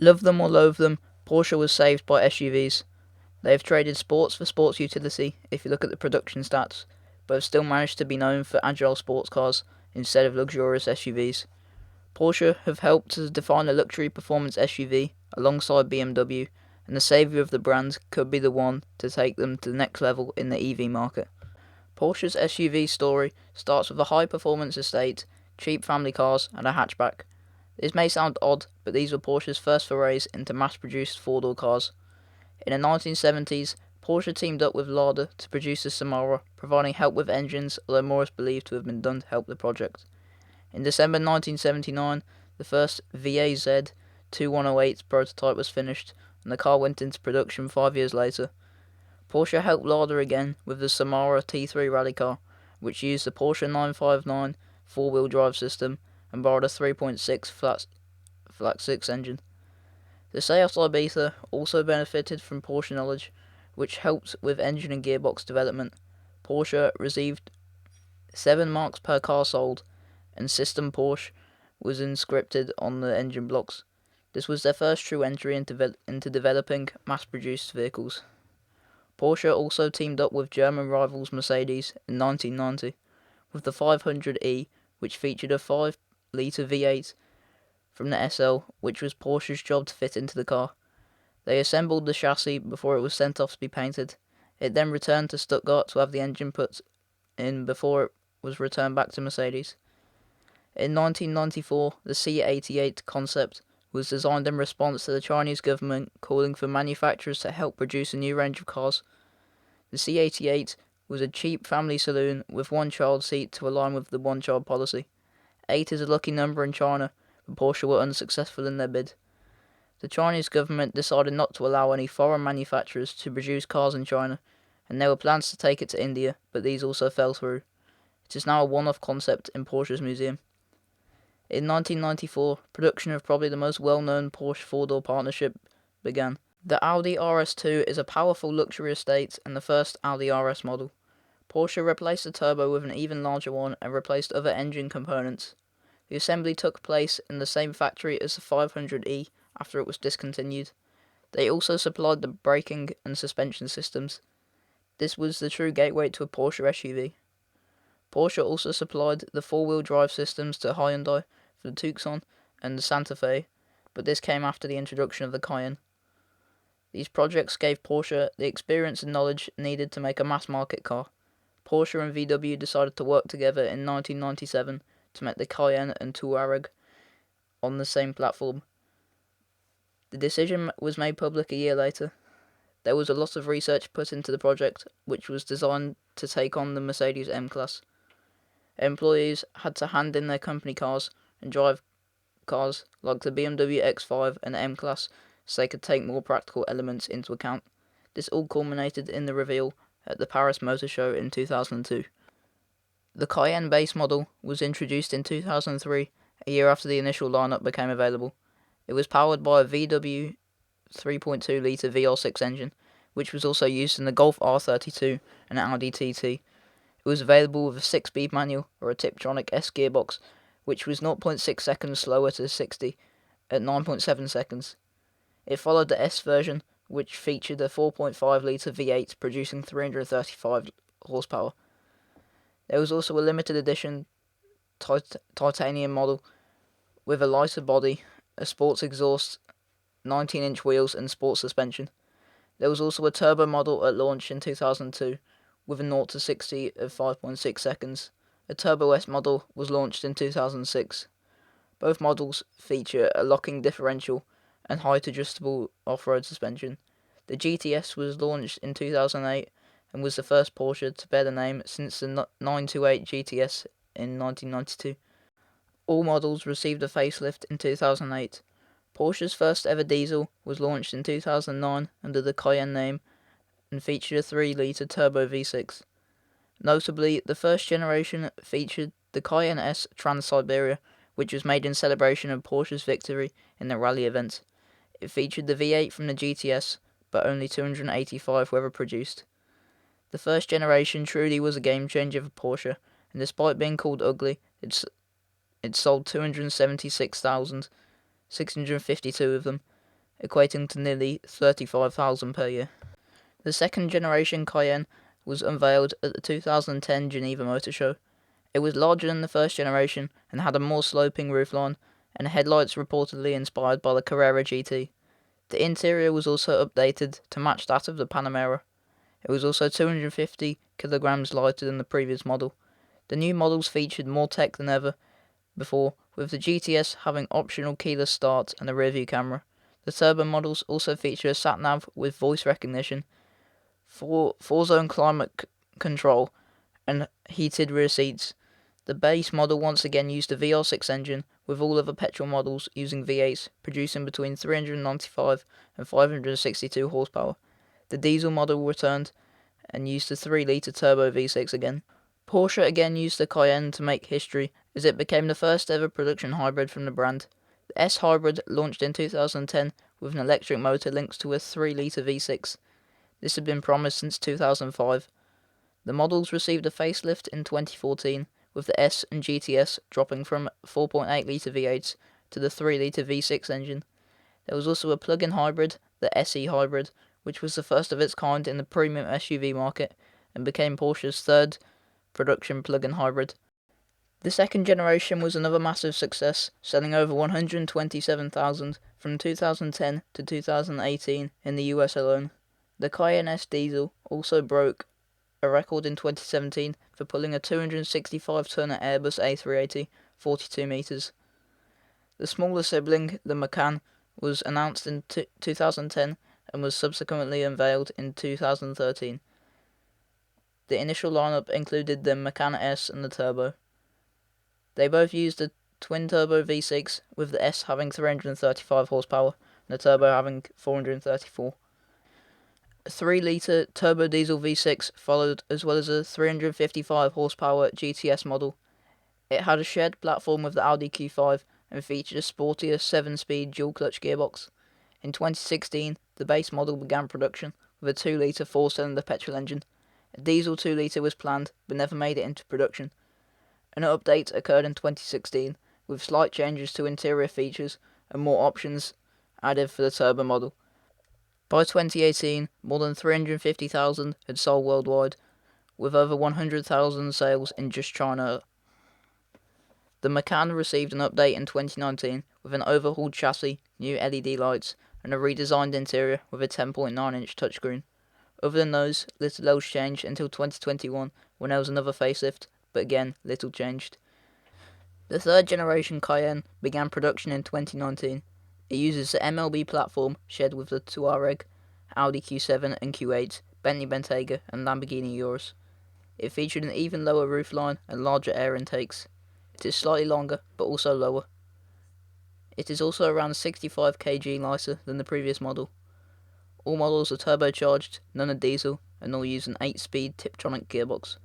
Love them or loathe them, Porsche was saved by SUVs. They have traded sports for sports utility if you look at the production stats, but have still managed to be known for agile sports cars instead of luxurious SUVs. Porsche have helped to define a luxury performance SUV alongside BMW, and the saviour of the brand could be the one to take them to the next level in the EV market. Porsche's SUV story starts with a high-performance estate, cheap family cars, and a hatchback. This may sound odd, but these were Porsche's first forays into mass-produced four-door cars. In the 1970s, Porsche teamed up with Lada to produce the Samara, providing help with engines, although more is believed to have been done to help the project. In December 1979, the first VAZ 2108 prototype was finished, and the car went into production 5 years later. Porsche helped Lada again with the Samara T3 rally car, which used the Porsche 959 four-wheel drive system and borrowed a 3.6 flat 6 engine. The Seat Ibiza also benefited from Porsche knowledge, which helped with engine and gearbox development. Porsche received 7 marks per car sold, and System Porsche was inscripted on the engine blocks. This was their first true entry into developing mass-produced vehicles. Porsche also teamed up with German rivals Mercedes in 1990 with the 500e, which featured a 5-litre V8 from the SL, which was Porsche's job to fit into the car. They assembled the chassis before it was sent off to be painted. It then returned to Stuttgart to have the engine put in before it was returned back to Mercedes. In 1994, the C88 concept was designed in response to the Chinese government calling for manufacturers to help produce a new range of cars. The C88 was a cheap family saloon with one child seat to align with the one-child policy. 8 is a lucky number in China, but Porsche were unsuccessful in their bid. The Chinese government decided not to allow any foreign manufacturers to produce cars in China, and there were plans to take it to India, but these also fell through. It is now a one-off concept in Porsche's museum. In 1994, production of probably the most well-known Porsche four-door partnership began. The Audi RS2 is a powerful luxury estate and the first Audi RS model. Porsche replaced the turbo with an even larger one and replaced other engine components. The assembly took place in the same factory as the 500e after it was discontinued. They also supplied the braking and suspension systems. This was the true gateway to a Porsche SUV. Porsche also supplied the four-wheel drive systems to Hyundai for the Tucson and the Santa Fe, but this came after the introduction of the Cayenne. These projects gave Porsche the experience and knowledge needed to make a mass-market car. Porsche and VW decided to work together in 1997 to make the Cayenne and Touareg on the same platform. The decision was made public a year later. There was a lot of research put into the project, which was designed to take on the Mercedes M-Class. Employees had to hand in their company cars and drive cars like the BMW X5 and M-Class so they could take more practical elements into account. This all culminated in the reveal at the Paris Motor Show in 2002. The Cayenne base model was introduced in 2003, a year after the initial lineup became available. It was powered by a VW 3.2-litre VR6 engine, which was also used in the Golf R32 and Audi TT. It was available with a 6-speed manual or a Tiptronic S gearbox, which was 0.6 seconds slower to 60 at 9.7 seconds. It followed the S version, which featured a 4.5-litre V8 producing 335 horsepower. There was also a limited edition titanium model with a lighter body, a sports exhaust, 19-inch wheels and sports suspension. There was also a turbo model at launch in 2002 with a 0 to 60 of 5.6 seconds. A Turbo S model was launched in 2006. Both models feature a locking differential and height-adjustable off-road suspension. The GTS was launched in 2008 and was the first Porsche to bear the name since the 928 GTS in 1992. All models received a facelift in 2008. Porsche's first ever diesel was launched in 2009 under the Cayenne name and featured a 3-litre turbo V6. Notably, the first generation featured the Cayenne S Trans-Siberia, which was made in celebration of Porsche's victory in the rally event. It featured the V8 from the GTS, but only 285 were ever produced. The first generation truly was a game changer for Porsche, and despite being called ugly, it sold 276,652 of them. equating to nearly 35,000 per year. The second generation Cayenne was unveiled at the 2010 Geneva Motor Show. It was larger than the first generation and had a more sloping roofline and headlights reportedly inspired by the Carrera GT. The interior was also updated to match that of the Panamera. It was also 250 kilograms lighter than the previous model. The new models featured more tech than ever before, with the GTS having optional keyless start and a rear-view camera. The turbo models also feature a sat-nav with voice recognition, four-zone climate control, and heated rear seats. The base model once again used a VR6 engine, with all other petrol models using V8s, producing between 395 and 562 horsepower. The diesel model returned and used the 3-litre turbo V6 again. Porsche again used the Cayenne to make history, as it became the first ever production hybrid from the brand. The S Hybrid launched in 2010 with an electric motor linked to a 3-litre V6. This had been promised since 2005. The models received a facelift in 2014, with the S and GTS dropping from 4.8-litre V8s to the 3-litre V6 engine. There was also a plug-in hybrid, the SE Hybrid, which was the first of its kind in the premium SUV market and became Porsche's third production plug-in hybrid. The second generation was another massive success, selling over 127,000 from 2010 to 2018 in the US alone. The Cayenne S diesel also broke a record in 2017 for pulling a 265-tonner Airbus A380 42 metres. The smaller sibling, the Macan, was announced in 2010 and was subsequently unveiled in 2013. The initial lineup included the Macan S and the Turbo. They both used a twin-turbo V6, with the S having 335 horsepower and the Turbo having 434. A 3-litre turbo diesel V6 followed, as well as a 355 horsepower GTS model. It had a shared platform with the Audi Q5 and featured a sportier 7-speed dual-clutch gearbox. In 2016, the base model began production with a 2-litre 4-cylinder petrol engine. A diesel 2-litre was planned, but never made it into production. An update occurred in 2016, with slight changes to interior features and more options added for the turbo model. By 2018, more than 350,000 had sold worldwide, with over 100,000 sales in just China. The Macan received an update in 2019 with an overhauled chassis, new LED lights, and a redesigned interior with a 10.9-inch touchscreen. Other than those, little else changed until 2021, when there was another facelift, but again, little changed. The third generation Cayenne began production in 2019. It uses the MLB platform shared with the Touareg, Audi Q7 and Q8, Bentley Bentayga and Lamborghini Urus. It featured an even lower roofline and larger air intakes. It is slightly longer, but also lower. It is also around 65 kg lighter than the previous model. All models are turbocharged, none are diesel, and all use an 8-speed Tiptronic gearbox.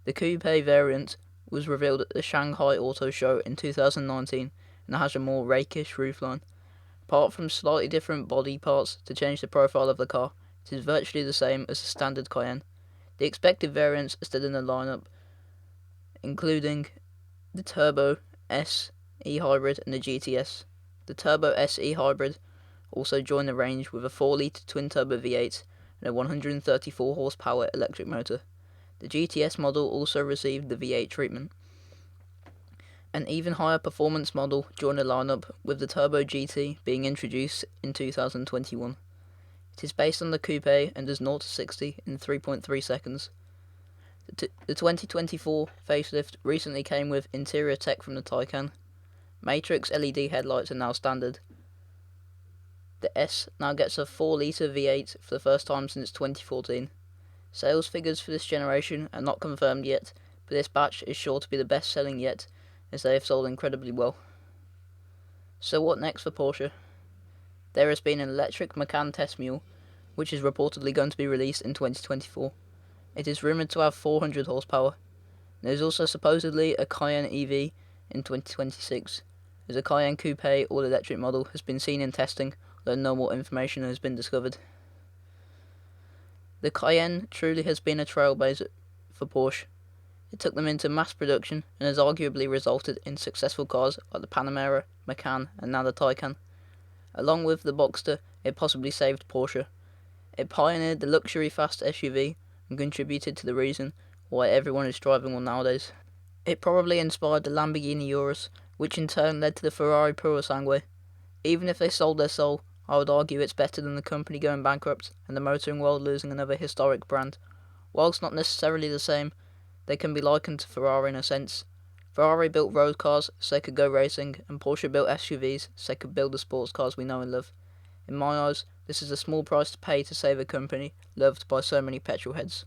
The coupe variant was revealed at the Shanghai Auto Show in 2019 and has a more rakish roofline. Apart from slightly different body parts to change the profile of the car, it is virtually the same as the standard Cayenne. The expected variants are still in the lineup, including the Turbo S E-Hybrid and the GTS. The Turbo S E-Hybrid also joined the range with a 4-litre twin-turbo V8 and a 134 horsepower electric motor. The GTS model also received the V8 treatment. An even higher performance model joined the lineup, with the Turbo GT being introduced in 2021. It is based on the coupe and does 0 to 60 in 3.3 seconds. The 2024 facelift recently came with interior tech from the Taycan. Matrix LED headlights are now standard. The S now gets a 4-litre V8 for the first time since 2014. Sales figures for this generation are not confirmed yet, but this batch is sure to be the best selling yet, as they have sold incredibly well. So what next for Porsche? There has been an electric Macan test mule, which is reportedly going to be released in 2024. It is rumoured to have 400 horsepower. There is also supposedly a Cayenne EV in 2026, as a Cayenne Coupe all-electric model has been seen in testing, though no more information has been discovered. The Cayenne truly has been a trailblazer for Porsche. It took them into mass production and has arguably resulted in successful cars like the Panamera, Macan and now the Taycan. Along with the Boxster, it possibly saved Porsche. It pioneered the luxury fast SUV and contributed to the reason why everyone is driving one nowadays. It probably inspired the Lamborghini Urus, which in turn led to the Ferrari Purosangue. Even if they sold their soul, I would argue it's better than the company going bankrupt and the motoring world losing another historic brand. Whilst not necessarily the same, they can be likened to Ferrari in a sense. Ferrari built road cars so they could go racing, and Porsche built SUVs so they could build the sports cars we know and love. In my eyes, this is a small price to pay to save a company loved by so many petrol heads.